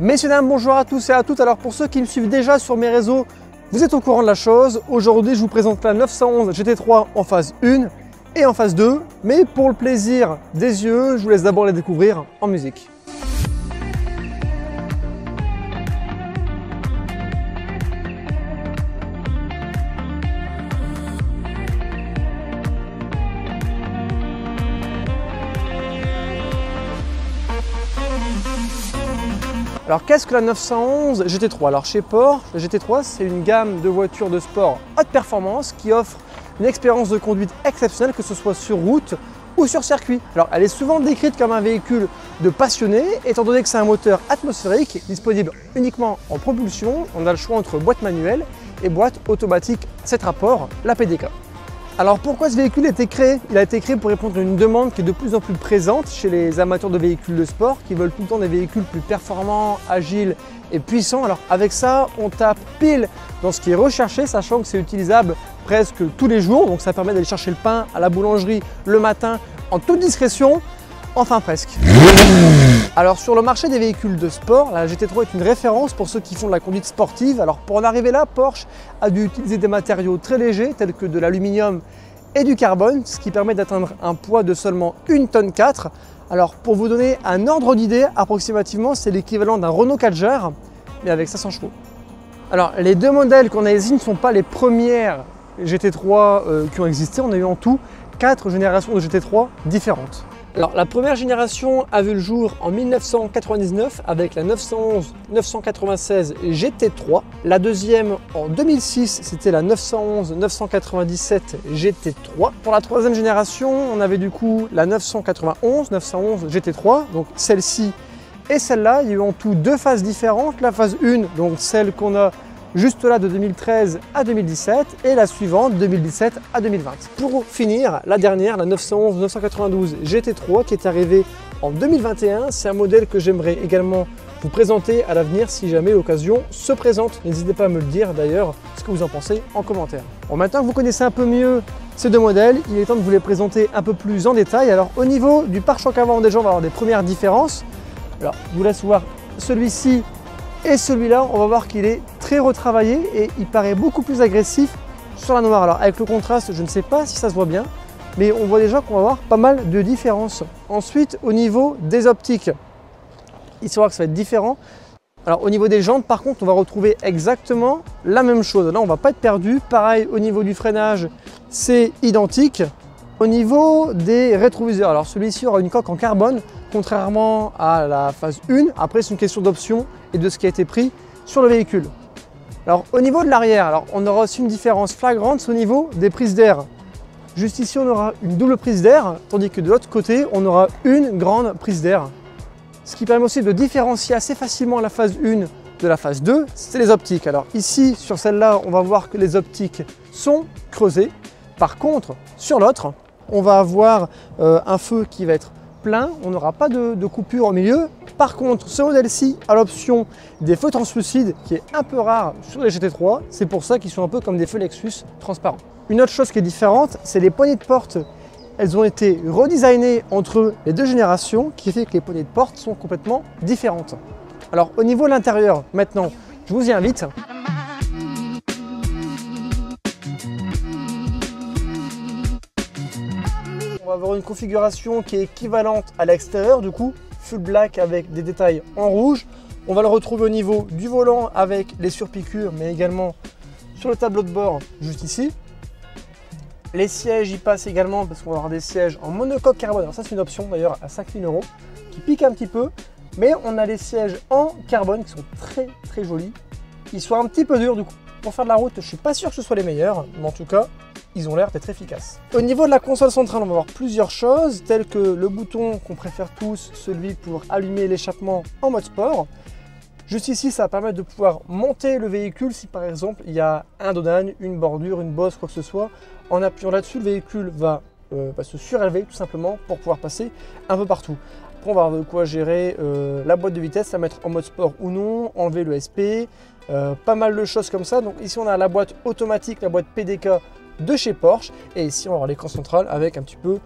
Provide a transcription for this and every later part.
Messieurs, dames, bonjour à tous et à toutes. Alors pour ceux qui me suivent déjà sur mes réseaux, vous êtes au courant de la chose. Aujourd'hui, je vous présente la 911 GT3 en phase 1 et en phase 2. Mais pour le plaisir des yeux, je vous laisse d'abord la découvrir en musique. Alors qu'est-ce que la 911 GT3? Alors chez Porsche, la GT3 c'est une gamme de voitures de sport haute performance qui offre une expérience de conduite exceptionnelle, que ce soit sur route ou sur circuit. Alors elle est souvent décrite comme un véhicule de passionné, étant donné que c'est un moteur atmosphérique disponible uniquement en propulsion. On a le choix entre boîte manuelle et boîte automatique, 7 rapports, la PDK. Alors pourquoi ce véhicule a été créé? Il a été créé pour répondre à une demande qui est de plus en plus présente chez les amateurs de véhicules de sport qui veulent tout le temps des véhicules plus performants, agiles et puissants. Alors avec ça, on tape pile dans ce qui est recherché, sachant que c'est utilisable presque tous les jours. Donc ça permet d'aller chercher le pain à la boulangerie le matin en toute discrétion, enfin presque. Alors sur le marché des véhicules de sport, la GT3 est une référence pour ceux qui font de la conduite sportive. Alors pour en arriver là, Porsche a dû utiliser des matériaux très légers tels que de l'aluminium et du carbone, ce qui permet d'atteindre un poids de seulement 1,4 tonne. Alors pour vous donner un ordre d'idée, approximativement c'est l'équivalent d'un Renault 4G, mais avec 500 chevaux. Alors les deux modèles qu'on a ici ne sont pas les premières GT3 qui ont existé. On a eu en tout 4 générations de GT3 différentes. Alors la première génération a vu le jour en 1999 avec la 911 996 GT3. La deuxième en 2006, c'était la 911 997 GT3. Pour la troisième génération, on avait du coup la 991 GT3, donc celle-ci et celle-là. Il y a eu en tout 2 phases différentes. La phase 1, donc celle qu'on a juste là de 2013 à 2017 et la suivante 2017 à 2020. Pour finir, la dernière, la 911 992 GT3 qui est arrivée en 2021. C'est un modèle que j'aimerais également vous présenter à l'avenir si jamais l'occasion se présente. N'hésitez pas à me le dire d'ailleurs ce que vous en pensez en commentaire. Bon, maintenant que vous connaissez un peu mieux ces deux modèles, il est temps de vous les présenter un peu plus en détail. Alors au niveau du pare-choc avant, déjà on va avoir des premières différences. Alors je vous laisse voir celui-ci et celui-là, on va voir qu'il est très retravaillé et il paraît beaucoup plus agressif sur la noire. Alors avec le contraste, je ne sais pas si ça se voit bien, mais on voit déjà qu'on va avoir pas mal de différences. Ensuite, au niveau des optiques, il se voit que ça va être différent. Alors au niveau des jantes, par contre, on va retrouver exactement la même chose. Là, on ne va pas être perdu. Pareil, au niveau du freinage, c'est identique. Au niveau des rétroviseurs, alors celui-ci aura une coque en carbone, contrairement à la phase 1. Après, c'est une question d'option et de ce qui a été pris sur le véhicule. Alors au niveau de l'arrière, alors on aura aussi une différence flagrante au niveau des prises d'air. Juste ici, on aura une double prise d'air, tandis que de l'autre côté, on aura une grande prise d'air. Ce qui permet aussi de différencier assez facilement la phase 1 de la phase 2, c'est les optiques. Alors ici, sur celle-là, on va voir que les optiques sont creusées. Par contre, sur l'autre, on va avoir un feu qui va être plein, on n'aura pas de coupure au milieu. Par contre, ce modèle-ci a l'option des feux translucides qui est un peu rare sur les GT3. C'est pour ça qu'ils sont un peu comme des feux Lexus transparents. Une autre chose qui est différente, c'est les poignées de porte. Elles ont été redesignées entre les deux générations, qui fait que les poignées de porte sont complètement différentes. Alors au niveau de l'intérieur, maintenant, je vous y invite. On va avoir une configuration qui est équivalente à l'extérieur, du coup, full black avec des détails en rouge. On va le retrouver au niveau du volant avec les surpiqûres, mais également sur le tableau de bord, juste ici. Les sièges y passent également parce qu'on va avoir des sièges en monocoque carbone. Alors ça, c'est une option d'ailleurs à 5 000 € qui pique un petit peu, mais on a les sièges en carbone qui sont très jolis. Ils sont un petit peu durs du coup. Pour faire de la route, je ne suis pas sûr que ce soit les meilleurs, mais en tout cas, ils ont l'air d'être efficaces. Au niveau de la console centrale, on va avoir plusieurs choses, telles que le bouton qu'on préfère tous, celui pour allumer l'échappement en mode sport. Juste ici, ça va permettre de pouvoir monter le véhicule si par exemple il y a un dos d'âne, une bordure, une bosse, quoi que ce soit. En appuyant là-dessus, le véhicule va se surélever tout simplement pour pouvoir passer un peu partout. Après, on va avoir de quoi gérer la boîte de vitesse, la mettre en mode sport ou non, enlever le SP, pas mal de choses comme ça. Donc ici, on a la boîte automatique, la boîte PDK de chez Porsche. Et ici, on va avoir l'écran central avec un petit peu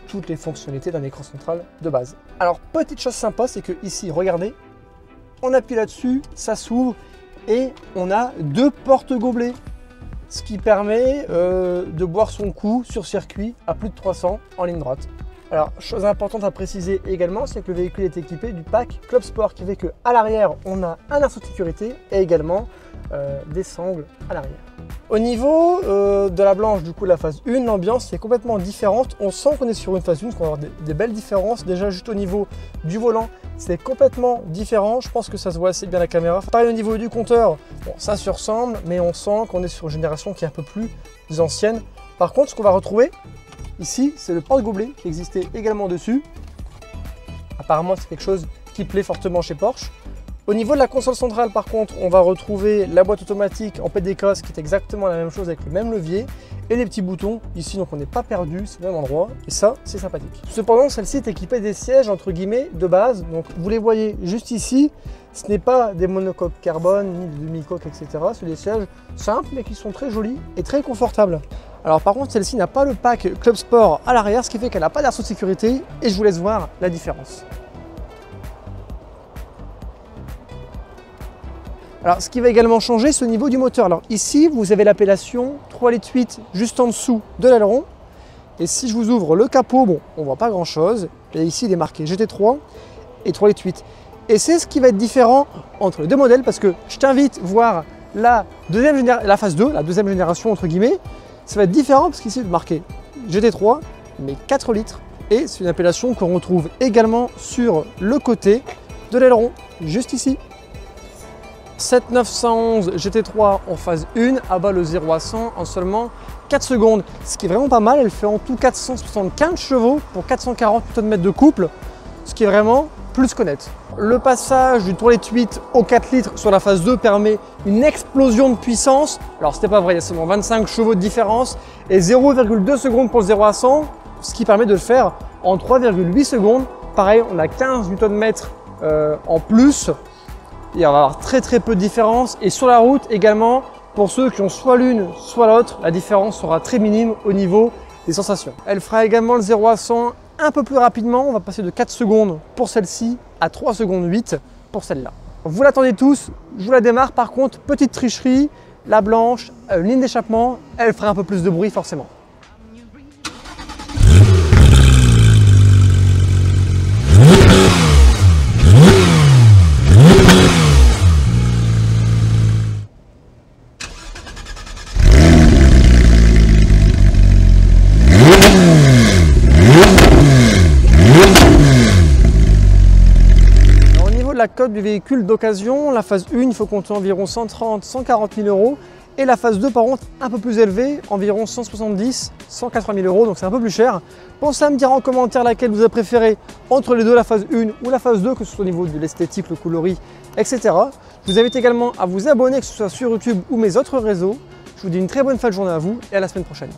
toutes les fonctionnalités d'un écran central de base. Alors, petite chose sympa, c'est que ici, regardez, on appuie là-dessus, ça s'ouvre et on a 2 porte-gobelets. Ce qui permet de boire son coup sur circuit à plus de 300 en ligne droite. Alors, chose importante à préciser également, c'est que le véhicule est équipé du pack Club Sport qui fait qu'à l'arrière, on a un arceau de sécurité et également des sangles à l'arrière. Au niveau de la blanche, du coup, la phase 1, l'ambiance est complètement différente. On sent qu'on est sur une phase 1, parce qu'on va avoir des belles différences. Déjà, juste au niveau du volant, c'est complètement différent. Je pense que ça se voit assez bien à la caméra. Pareil au niveau du compteur, bon, ça se ressemble, mais on sent qu'on est sur une génération qui est un peu plus ancienne. Par contre, ce qu'on va retrouver ici, c'est le porte-gobelet qui existait également dessus. Apparemment, c'est quelque chose qui plaît fortement chez Porsche. Au niveau de la console centrale, par contre, on va retrouver la boîte automatique en PDK, qui est exactement la même chose avec le même levier et les petits boutons ici, donc on n'est pas perdu, c'est le même endroit et ça, c'est sympathique. Cependant, celle-ci est équipée des sièges entre guillemets de base, donc vous les voyez juste ici. Ce n'est pas des monocoques carbone ni des demi-coques, etc. C'est des sièges simples mais qui sont très jolis et très confortables. Alors par contre, celle-ci n'a pas le pack Club Sport à l'arrière, ce qui fait qu'elle n'a pas d'arceau de sécurité et je vous laisse voir la différence. Alors, ce qui va également changer, c'est au niveau du moteur. Alors ici, vous avez l'appellation 3,8 litres juste en dessous de l'aileron. Et si je vous ouvre le capot, bon, on ne voit pas grand-chose. Et ici, il est marqué GT3 et 3,8 litres. Et c'est ce qui va être différent entre les deux modèles, parce que je t'invite à voir la phase 2, la deuxième génération entre guillemets. Ça va être différent parce qu'ici, il est marqué GT3, mais 4 litres. Et c'est une appellation qu'on retrouve également sur le côté de l'aileron, juste ici. 7911 GT3 en phase 1 abat le 0 à 100 en seulement 4 secondes, ce qui est vraiment pas mal. Elle fait en tout 475 chevaux pour 440 Nm de couple, ce qui est vraiment plus qu'honnête. Le passage du 3,8 au 4 litres sur la phase 2 permet une explosion de puissance. Alors c'était pas vrai, il y a seulement 25 chevaux de différence et 0,2 secondes pour le 0 à 100, ce qui permet de le faire en 3,8 secondes. Pareil, on a 15 Nm en plus. Il va y avoir très peu de différence et sur la route également, pour ceux qui ont soit l'une soit l'autre, la différence sera très minime au niveau des sensations. Elle fera également le 0 à 100 un peu plus rapidement, on va passer de 4 secondes pour celle-ci à 3 secondes 8 pour celle-là. Vous l'attendez tous, je vous la démarre. Par contre, petite tricherie, la blanche, une ligne d'échappement, elle fera un peu plus de bruit forcément. La cote du véhicule d'occasion, la phase 1, il faut compter environ 130-140 000 euros et la phase 2 par contre un peu plus élevée, environ 170-180 000 euros, donc c'est un peu plus cher. Pensez à me dire en commentaire laquelle vous avez préféré entre les deux, la phase 1 ou la phase 2, que ce soit au niveau de l'esthétique, le coloris, etc. Je vous invite également à vous abonner, que ce soit sur YouTube ou mes autres réseaux. Je vous dis une très bonne fin de journée à vous et à la semaine prochaine.